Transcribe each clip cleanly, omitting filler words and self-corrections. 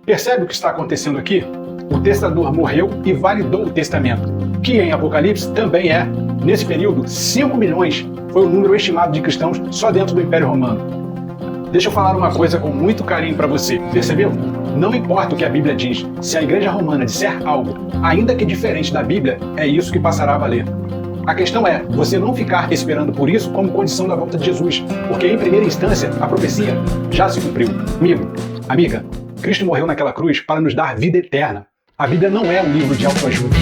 Percebe o que está acontecendo aqui? O testador morreu e validou o testamento, que em Apocalipse também é. Nesse período, 5 milhões foi o número estimado de cristãos só dentro do Império Romano. Deixa eu falar uma coisa com muito carinho para você, percebeu? Não importa o que a Bíblia diz, se a Igreja Romana disser algo, ainda que diferente da Bíblia, é isso que passará a valer. A questão é você não ficar esperando por isso como condição da volta de Jesus, porque em primeira instância a profecia já se cumpriu. Amigo, amiga, Cristo morreu naquela cruz para nos dar vida eterna. A Bíblia não é um livro de autoajuda.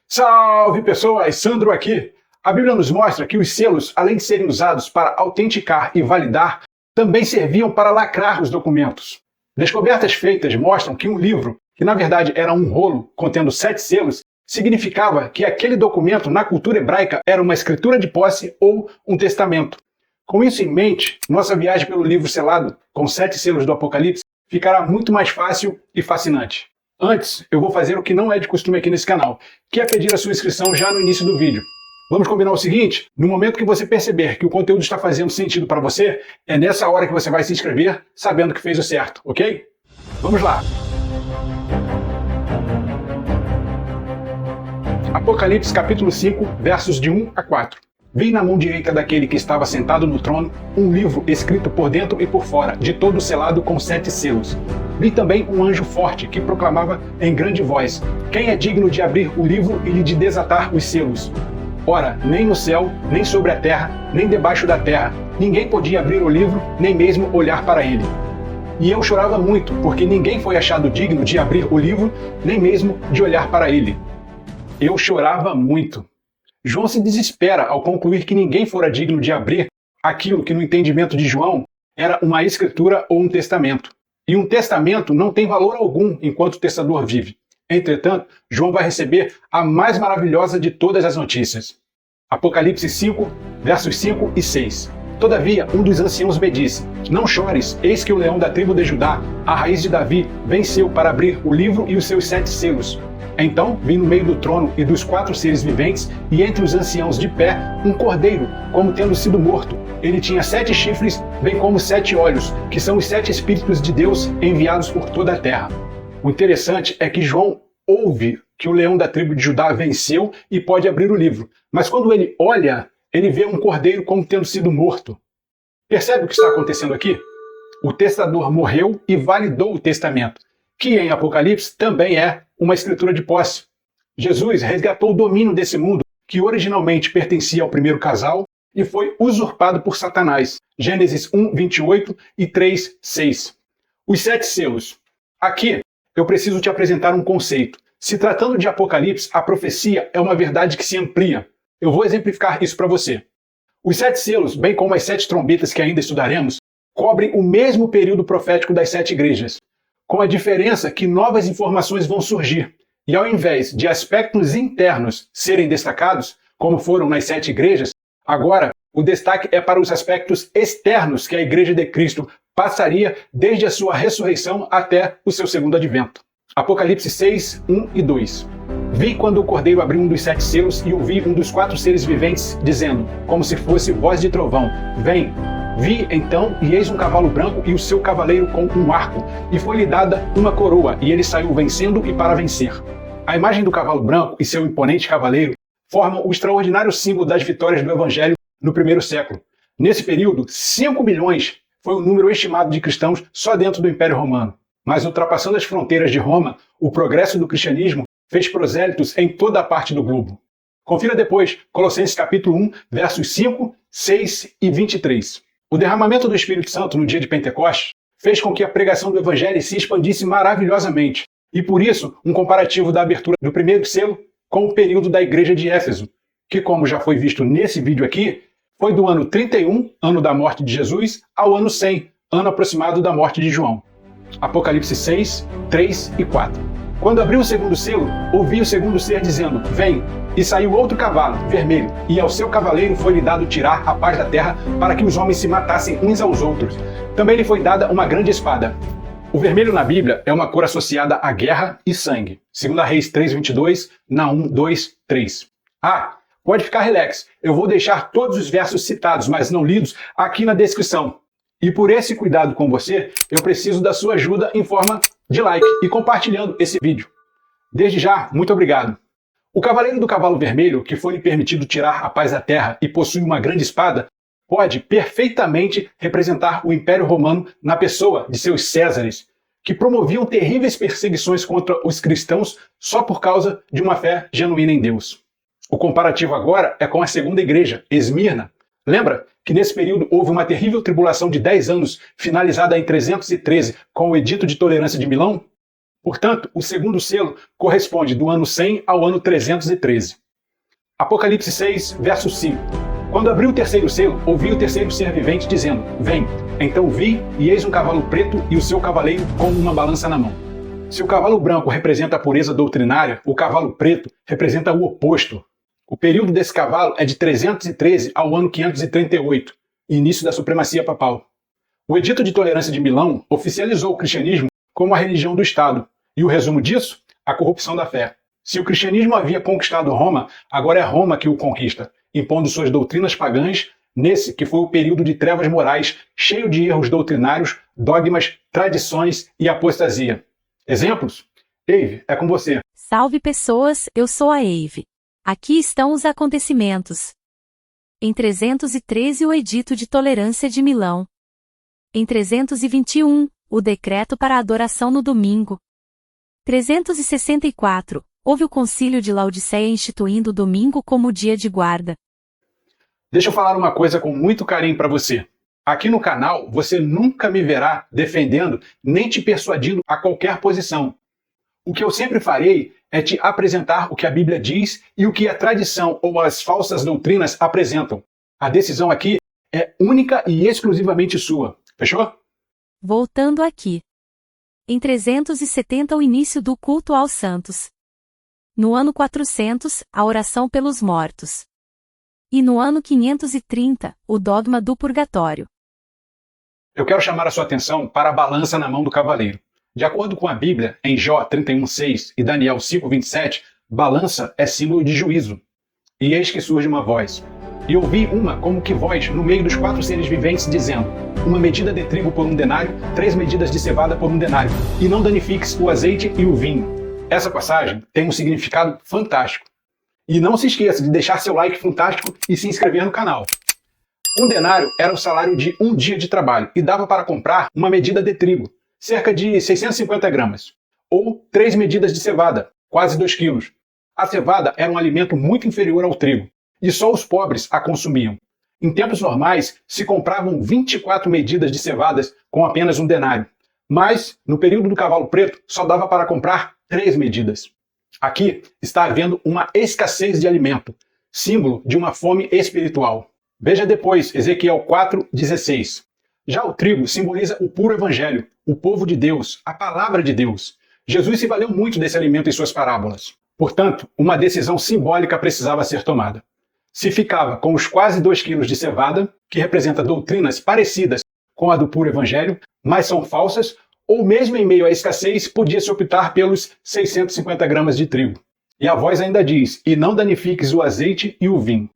Salve pessoas, Sandro aqui. A Bíblia nos mostra que os selos, além de serem usados para autenticar e validar, também serviam para lacrar os documentos. Descobertas feitas mostram que um livro, que na verdade era um rolo contendo 7 selos, significava que aquele documento na cultura hebraica era uma escritura de posse ou um testamento. Com isso em mente, nossa viagem pelo livro selado, com 7 selos do Apocalipse, ficará muito mais fácil e fascinante. Antes, eu vou fazer o que não é de costume aqui nesse canal, que é pedir a sua inscrição já no início do vídeo. Vamos combinar o seguinte? No momento que você perceber que o conteúdo está fazendo sentido para você, é nessa hora que você vai se inscrever, sabendo que fez o certo, ok? Vamos lá! Apocalipse capítulo 5, versos de 1 a 4. Vi na mão direita daquele que estava sentado no trono um livro escrito por dentro e por fora, de todo selado com 7 selos. Vi também um anjo forte que proclamava em grande voz: quem é digno de abrir o livro e lhe de desatar os selos? Ora, nem no céu, nem sobre a terra, nem debaixo da terra, ninguém podia abrir o livro, nem mesmo olhar para ele. E eu chorava muito, porque ninguém foi achado digno de abrir o livro, nem mesmo de olhar para ele. Eu chorava muito. João se desespera ao concluir que ninguém fora digno de abrir aquilo que no entendimento de João era uma escritura ou um testamento. E um testamento não tem valor algum enquanto o testador vive. Entretanto, João vai receber a mais maravilhosa de todas as notícias. Apocalipse 5, versos 5 e 6. Todavia, um dos anciãos me disse: não chores, eis que o leão da tribo de Judá, a raiz de Davi, venceu para abrir o livro e os seus 7 selos. Então vi no meio do trono e dos 4 seres viventes, e entre os anciãos de pé, um cordeiro, como tendo sido morto. Ele tinha 7 chifres, bem como 7 olhos, que são os 7 Espíritos de Deus enviados por toda a terra. O interessante é que João ouve que o leão da tribo de Judá venceu e pode abrir o livro. Mas quando ele olha, ele vê um cordeiro como tendo sido morto. Percebe o que está acontecendo aqui? O testador morreu e validou o testamento, que em Apocalipse também é uma escritura de posse. Jesus resgatou o domínio desse mundo que originalmente pertencia ao primeiro casal e foi usurpado por Satanás. Gênesis 1, 28 e 3, 6. Os 7 selos. Aqui, eu preciso te apresentar um conceito. Se tratando de Apocalipse, a profecia é uma verdade que se amplia. Eu vou exemplificar isso para você. Os 7 selos, bem como as 7 trombetas que ainda estudaremos, cobrem o mesmo período profético das 7 igrejas, com a diferença que novas informações vão surgir. E ao invés de aspectos internos serem destacados, como foram nas 7 igrejas, agora o destaque é para os aspectos externos que a Igreja de Cristo passaria desde a sua ressurreição até o seu segundo advento. Apocalipse 6, 1 e 2. Vi quando o cordeiro abriu um dos 7 selos e ouvi um dos 4 seres viventes dizendo, como se fosse voz de trovão: vem! Vi então, e eis um cavalo branco e o seu cavaleiro com um arco, e foi-lhe dada uma coroa, e ele saiu vencendo e para vencer. A imagem do cavalo branco e seu imponente cavaleiro formam o extraordinário símbolo das vitórias do Evangelho no primeiro século. Nesse período, 5 milhões foi o número estimado de cristãos só dentro do Império Romano. Mas ultrapassando as fronteiras de Roma, o progresso do cristianismo fez prosélitos em toda a parte do globo. Confira depois Colossenses capítulo 1, versos 5, 6 e 23. O derramamento do Espírito Santo no dia de Pentecostes fez com que a pregação do Evangelho se expandisse maravilhosamente, e por isso um comparativo da abertura do primeiro selo com o período da igreja de Éfeso, que, como já foi visto nesse vídeo aqui, foi do ano 31, ano da morte de Jesus, ao ano 100, ano aproximado da morte de João. Apocalipse 6, 3 e 4. Quando abriu o segundo selo, ouvi o segundo ser dizendo: vem! E saiu outro cavalo, vermelho, e ao seu cavaleiro foi-lhe dado tirar a paz da terra, para que os homens se matassem uns aos outros. Também lhe foi dada uma grande espada. O vermelho na Bíblia é uma cor associada à guerra e sangue. 2 Reis 3:22, Naum 2:3. Pode ficar relax, eu vou deixar todos os versos citados, mas não lidos, aqui na descrição. E por esse cuidado com você, eu preciso da sua ajuda em forma de like e compartilhando esse vídeo. Desde já, muito obrigado. O cavaleiro do cavalo vermelho, que foi lhe permitido tirar a paz da terra e possui uma grande espada, pode perfeitamente representar o Império Romano na pessoa de seus Césares, que promoviam terríveis perseguições contra os cristãos só por causa de uma fé genuína em Deus. O comparativo agora é com a segunda igreja, Esmirna. Lembra que nesse período houve uma terrível tribulação de 10 anos, finalizada em 313 com o Edito de Tolerância de Milão? Portanto, o segundo selo corresponde do ano 100 ao ano 313. Apocalipse 6, verso 5. Quando abriu o terceiro selo, ouvi o terceiro ser vivente dizendo, vem. Então vi, e eis um cavalo preto e o seu cavaleiro com uma balança na mão. Se o cavalo branco representa a pureza doutrinária, o cavalo preto representa o oposto. O período desse cavalo é de 313 ao ano 538, início da supremacia papal. O Edito de Tolerância de Milão oficializou o cristianismo como a religião do Estado, e o resumo disso? A corrupção da fé. Se o cristianismo havia conquistado Roma, agora é Roma que o conquista, impondo suas doutrinas pagãs, nesse que foi o período de trevas morais, cheio de erros doutrinários, dogmas, tradições e apostasia. Exemplos? Eve, é com você. Salve pessoas, eu sou a Eve. Aqui estão os acontecimentos. Em 313 o Edito de Tolerância de Milão. Em 321, o decreto para a adoração no domingo. 364, houve o concílio de Laodiceia instituindo o domingo como dia de guarda. Deixa eu falar uma coisa com muito carinho para você. Aqui no canal, você nunca me verá defendendo nem te persuadindo a qualquer posição. O que eu sempre farei é te apresentar o que a Bíblia diz e o que a tradição ou as falsas doutrinas apresentam. A decisão aqui é única e exclusivamente sua. Fechou? Voltando aqui. Em 370 o início do culto aos santos. No ano 400, a oração pelos mortos. E no ano 530, o dogma do purgatório. Eu quero chamar a sua atenção para a balança na mão do cavaleiro. De acordo com a Bíblia, em Jó 31:6 e Daniel 5:27, balança é símbolo de juízo. E eis que surge uma voz. E ouvi uma como que voz no meio dos 4 seres viventes, dizendo, uma medida de trigo por 1 denário, 3 medidas de cevada por 1 denário, e não danifiques o azeite e o vinho. Essa passagem tem um significado fantástico. E não se esqueça de deixar seu like fantástico e se inscrever no canal. 1 denário era o salário de um dia de trabalho e dava para comprar uma medida de trigo, cerca de 650 gramas, ou 3 medidas de cevada, quase 2 quilos. A cevada era um alimento muito inferior ao trigo, e só os pobres a consumiam. Em tempos normais, se compravam 24 medidas de cevadas com apenas 1 denário, mas, no período do cavalo preto, só dava para comprar 3 medidas. Aqui está havendo uma escassez de alimento, símbolo de uma fome espiritual. Veja depois Ezequiel 4:16. Já o trigo simboliza o puro evangelho, o povo de Deus, a palavra de Deus. Jesus se valeu muito desse alimento em suas parábolas. Portanto, uma decisão simbólica precisava ser tomada. Se ficava com os quase 2 quilos de cevada, que representa doutrinas parecidas com a do puro evangelho, mas são falsas, ou mesmo em meio à escassez, podia-se optar pelos 650 gramas de trigo. E a voz ainda diz, e não danifiques o azeite e o vinho.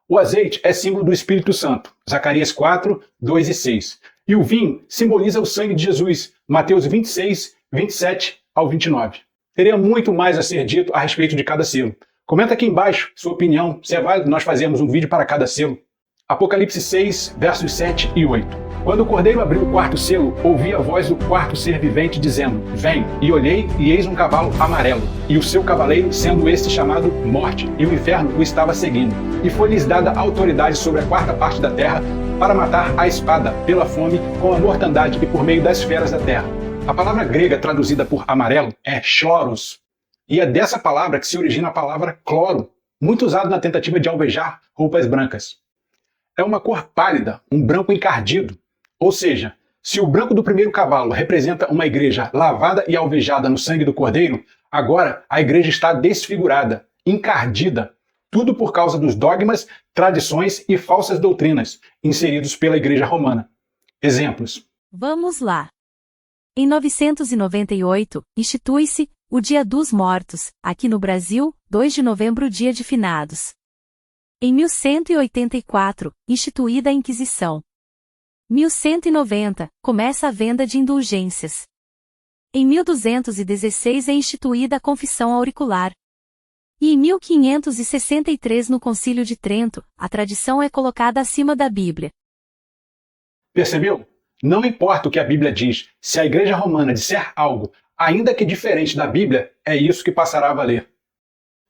O azeite é símbolo do Espírito Santo, Zacarias 4, 2 e 6. E o vinho simboliza o sangue de Jesus, Mateus 26, 27 ao 29. Teria muito mais a ser dito a respeito de cada selo. Comenta aqui embaixo sua opinião, se é válido nós fazermos um vídeo para cada selo. Apocalipse 6, versos 7 e 8. Quando o cordeiro abriu o 4º selo, ouvi a voz do 4º ser vivente dizendo, vem, e olhei, e eis um cavalo amarelo, e o seu cavaleiro, sendo este chamado Morte, e o inferno o estava seguindo. E foi-lhes dada autoridade sobre a 4ª parte da terra, para matar a espada, pela fome, com a mortandade e por meio das feras da terra. A palavra grega traduzida por amarelo é choros, e é dessa palavra que se origina a palavra cloro, muito usado na tentativa de alvejar roupas brancas. É uma cor pálida, um branco encardido. Ou seja, se o branco do primeiro cavalo representa uma igreja lavada e alvejada no sangue do cordeiro, agora a igreja está desfigurada, encardida, tudo por causa dos dogmas, tradições e falsas doutrinas inseridos pela igreja romana. Exemplos. Vamos lá. Em 998, institui-se o Dia dos Mortos, aqui no Brasil, 2 de novembro, Dia de Finados. Em 1184, instituída a Inquisição. 1190, começa a venda de indulgências. Em 1216 é instituída a confissão auricular. E em 1563 no Concílio de Trento, a tradição é colocada acima da Bíblia. Percebeu? Não importa o que a Bíblia diz, se a Igreja Romana disser algo, ainda que diferente da Bíblia, é isso que passará a valer.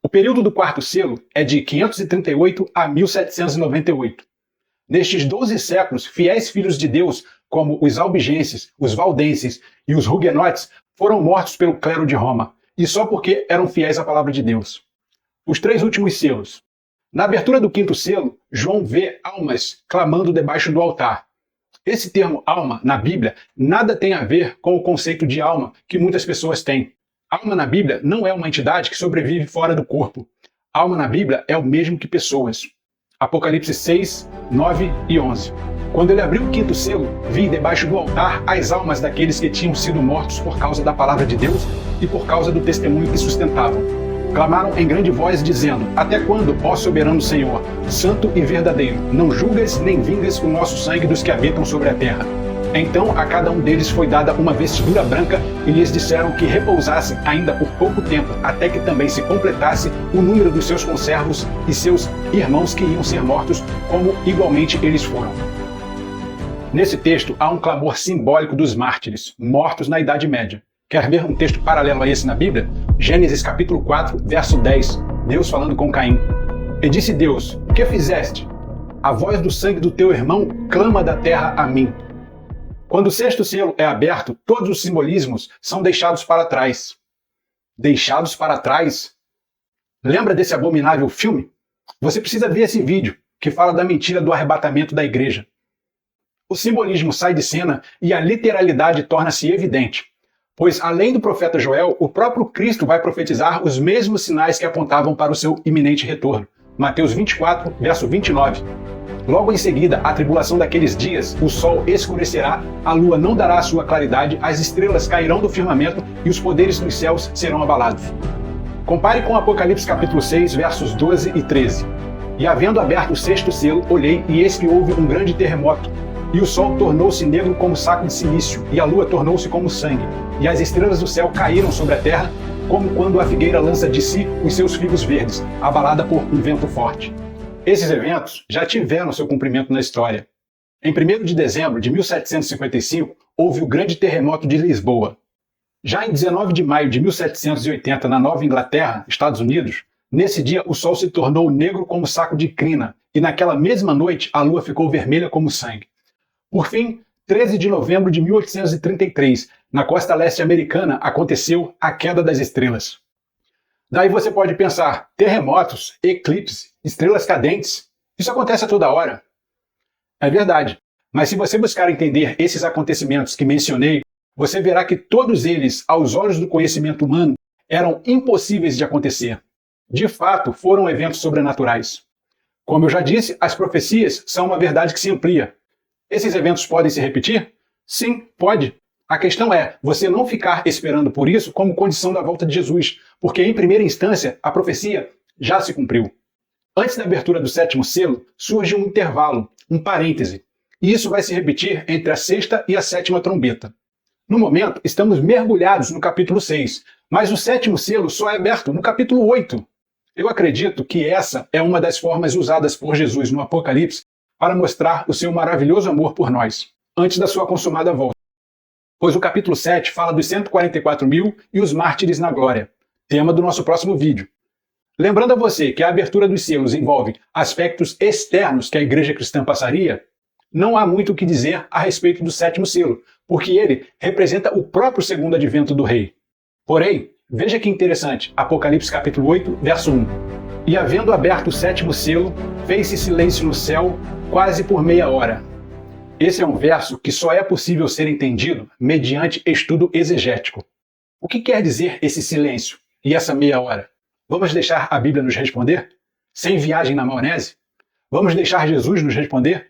O período do quarto selo é de 538 a 1798. Nestes 12 séculos, fiéis filhos de Deus, como os albigenses, os valdenses e os huguenotes, foram mortos pelo clero de Roma, e só porque eram fiéis à palavra de Deus. Os 3 últimos selos. Na abertura do quinto selo, João vê almas clamando debaixo do altar. Esse termo alma, na Bíblia, nada tem a ver com o conceito de alma que muitas pessoas têm. Alma na Bíblia não é uma entidade que sobrevive fora do corpo. Alma na Bíblia é o mesmo que pessoas. Apocalipse 6, 9 e 11. Quando ele abriu o quinto selo, vi debaixo do altar as almas daqueles que tinham sido mortos por causa da palavra de Deus e por causa do testemunho que sustentavam. Clamaram em grande voz, dizendo: Até quando, ó soberano Senhor, santo e verdadeiro, não julgas nem vingas o nosso sangue dos que habitam sobre a terra? Então a cada um deles foi dada uma vestidura branca e lhes disseram que repousassem ainda por pouco tempo, até que também se completasse o número dos seus conservos e seus irmãos que iam ser mortos, como igualmente eles foram. Nesse texto há um clamor simbólico dos mártires, mortos na Idade Média. Quer ver um texto paralelo a esse na Bíblia? Gênesis capítulo 4, verso 10, Deus falando com Caim. E disse Deus: Que fizeste? A voz do sangue do teu irmão clama da terra a mim. Quando o sexto selo é aberto, todos os simbolismos são deixados para trás. Deixados para trás? Lembra desse abominável filme? Você precisa ver esse vídeo, que fala da mentira do arrebatamento da igreja. O simbolismo sai de cena e a literalidade torna-se evidente. Pois, além do profeta Joel, o próprio Cristo vai profetizar os mesmos sinais que apontavam para o seu iminente retorno. Mateus 24, verso 29. Logo em seguida, a tribulação daqueles dias, o sol escurecerá, a lua não dará a sua claridade, as estrelas cairão do firmamento e os poderes dos céus serão abalados. Compare com Apocalipse capítulo 6, versos 12 e 13. E havendo aberto o sexto selo, olhei, e eis que houve um grande terremoto. E o sol tornou-se negro como saco de silício, e a lua tornou-se como sangue, e as estrelas do céu caíram sobre a terra, como quando a figueira lança de si os seus figos verdes, abalada por um vento forte. Esses eventos já tiveram seu cumprimento na história. Em 1º de dezembro de 1755, houve o Grande Terremoto de Lisboa. Já em 19 de maio de 1780, na Nova Inglaterra, Estados Unidos, nesse dia o sol se tornou negro como saco de crina, e naquela mesma noite a lua ficou vermelha como sangue. Por fim, 13 de novembro de 1833, na costa leste americana, aconteceu a queda das estrelas. Daí você pode pensar, terremotos, eclipse, estrelas cadentes, isso acontece a toda hora. É verdade, mas se você buscar entender esses acontecimentos que mencionei, você verá que todos eles, aos olhos do conhecimento humano, eram impossíveis de acontecer. De fato, foram eventos sobrenaturais. Como eu já disse, as profecias são uma verdade que se amplia. Esses eventos podem se repetir? Sim, pode. A questão é você não ficar esperando por isso como condição da volta de Jesus, porque em primeira instância a profecia já se cumpriu. Antes da abertura do sétimo selo, surge um intervalo, um parêntese, e isso vai se repetir entre a sexta e a sétima trombeta. No momento, estamos mergulhados no capítulo 6, mas o sétimo selo só é aberto no capítulo 8. Eu acredito que essa é uma das formas usadas por Jesus no Apocalipse para mostrar o seu maravilhoso amor por nós, antes da sua consumada volta. Pois o capítulo 7 fala dos 144 mil e os mártires na glória, tema do nosso próximo vídeo. Lembrando a você que a abertura dos selos envolve aspectos externos que a igreja cristã passaria, não há muito o que dizer a respeito do sétimo selo, porque ele representa o próprio segundo advento do rei. Porém, veja que interessante, Apocalipse capítulo 8, verso 1. E havendo aberto o sétimo selo, fez-se silêncio no céu quase por meia hora. Esse é um verso que só é possível ser entendido mediante estudo exegético. O que quer dizer esse silêncio e essa meia hora? Vamos deixar a Bíblia nos responder? Sem viagem na maionese? Vamos deixar Jesus nos responder?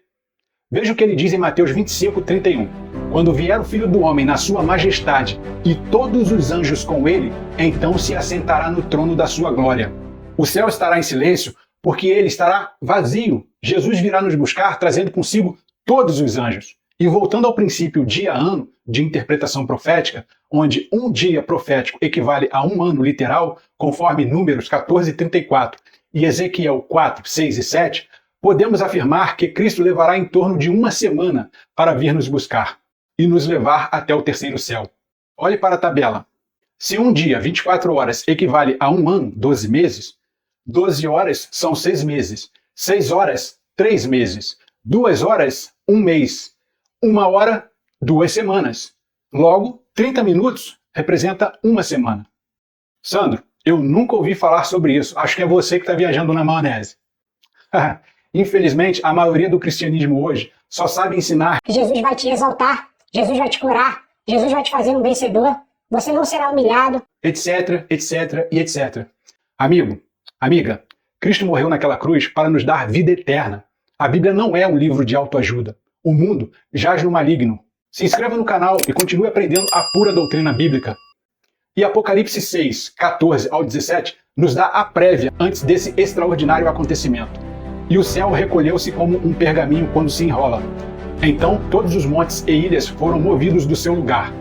Veja o que ele diz em Mateus 25, 31. Quando vier o Filho do Homem na sua majestade e todos os anjos com ele, então se assentará no trono da sua glória. O céu estará em silêncio porque ele estará vazio. Jesus virá nos buscar, trazendo consigo todos os anjos. E voltando ao princípio dia-ano de interpretação profética, onde um dia profético equivale a um ano literal, conforme Números 14:34 e Ezequiel 4, 6 e 7, podemos afirmar que Cristo levará em torno de uma semana para vir nos buscar e nos levar até o terceiro céu. Olhe para a tabela. Se um dia, 24 horas, equivale a um ano, 12 meses, 12 horas são 6 meses, 6 horas, 3 meses, 2 horas, 1 mês, 1 hora, 2 semanas. Logo, 30 minutos representa uma semana. Sandro, eu nunca ouvi falar sobre isso. Acho que é você que está viajando na maionese. Infelizmente, a maioria do cristianismo hoje só sabe ensinar que Jesus vai te exaltar, Jesus vai te curar, Jesus vai te fazer um vencedor, você não será humilhado, etc, etc e etc. Amigo, amiga, Cristo morreu naquela cruz para nos dar vida eterna. A Bíblia não é um livro de autoajuda. O mundo jaz no maligno. Se inscreva no canal e continue aprendendo a pura doutrina bíblica. E Apocalipse 6, 14 ao 17 nos dá a prévia antes desse extraordinário acontecimento. E o céu recolheu-se como um pergaminho quando se enrola. Então todos os montes e ilhas foram movidos do seu lugar.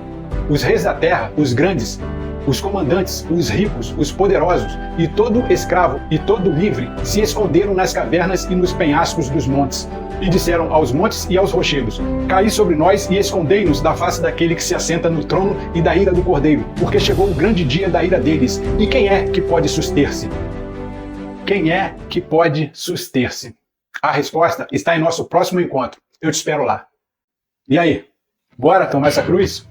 Os reis da terra, os grandes, os comandantes, os ricos, os poderosos e todo escravo e todo livre se esconderam nas cavernas e nos penhascos dos montes. E disseram aos montes e aos rochedos: caí sobre nós e escondei-nos da face daquele que se assenta no trono e da ira do Cordeiro, porque chegou o grande dia da ira deles. E quem é que pode suster-se? Quem é que pode suster-se? A resposta está em nosso próximo encontro. Eu te espero lá. E aí, bora tomar essa cruz?